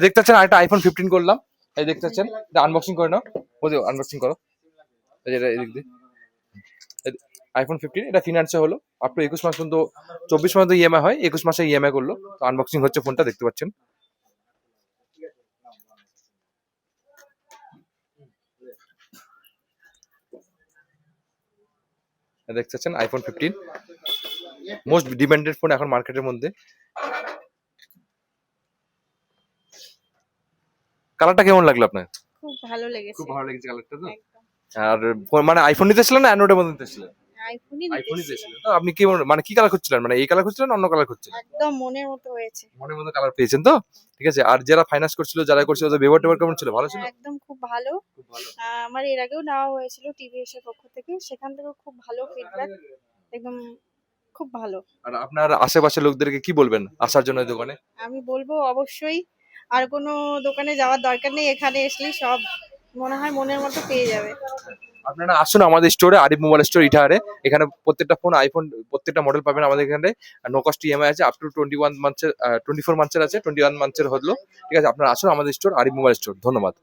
দেখতে পাচ্ছেন আরেকটা আইফোন 15 করলাম। এই দেখতে পাচ্ছেন, এটা আনবক্সিং করে নাও। ওই যে আনবক্সিং করো। এই যে এটা এদিক দিয়ে আইফোন 15, এটা ফিনান্সে হলো আপ টু 21 মাস পর্যন্ত, 24 পর্যন্ত ইএমআই হয়, 21 মাসে ইএমআই করলো। তো আনবক্সিং হচ্ছে ফোনটা, দেখতে পাচ্ছেন। দেখতে পাচ্ছেন আইফোন 15 মোস্ট ডিমান্ডেড ফোন এখন মার্কেটের মধ্যে। কালারটা কেমন লাগলো আপনার? খুব ভালো লেগেছে। খুব ভালো লেগেছে কালারটা তো। একদম আর মানে আইফোন নিতেছিলেন না অ্যান্ড্রয়েডের মধ্যে নিতেছিলেন? আইফোনই আইফোনই নিতেছিলাম। নিতেছিলেন তো। আপনি কি মানে কি কালার খুঁজছিলেন, মানে এই কালার খুঁজছিলেন অন্য কালার খুঁজছিলেন? একদম মনের মতো হয়েছে। মনের মতো কালার পেয়েছেন তো, ঠিক আছে। আর যারা ফাইন্যান্স করছিল, যারা করছিল, ওদের ব্যবহার টেবহার কেমন ছিল, ভালো ছিল? একদম খুব ভালো। খুব ভালো। আমার এর আগেও নেওয়া হয়েছিল টিভিএস এর পক্ষ থেকে, সেখান থেকেও খুব ভালো ফিডব্যাক। একদম খুব ভালো। আর আপনার আশেপাশের লোকদেরকে কি বলবেন আসার জন্য এই দোকানে? আমি বলবো অবশ্যই, আর কোনো দোকানে যাওয়ার দরকার নেই, এখানে আসলেই সব মনে হয় মনের মতো পেয়ে যাবে। আপনারা আসুন আমাদের স্টোরে, আরিফ মোবাইল স্টোর ইটাহারে। এখানে প্রত্যেকটা ফোন, আইফোন প্রত্যেকটা মডেল পাবেন আমাদের এখানে। নো কস্ট ইএমআই আছে, আপ টু 21 মান্থের, 24 মান্থের আছে, 21 মান্থের হলো, ঠিক আছে। আপনারা আসুন আমাদের স্টোর, আরিফ মোবাইল স্টোর। ধন্যবাদ।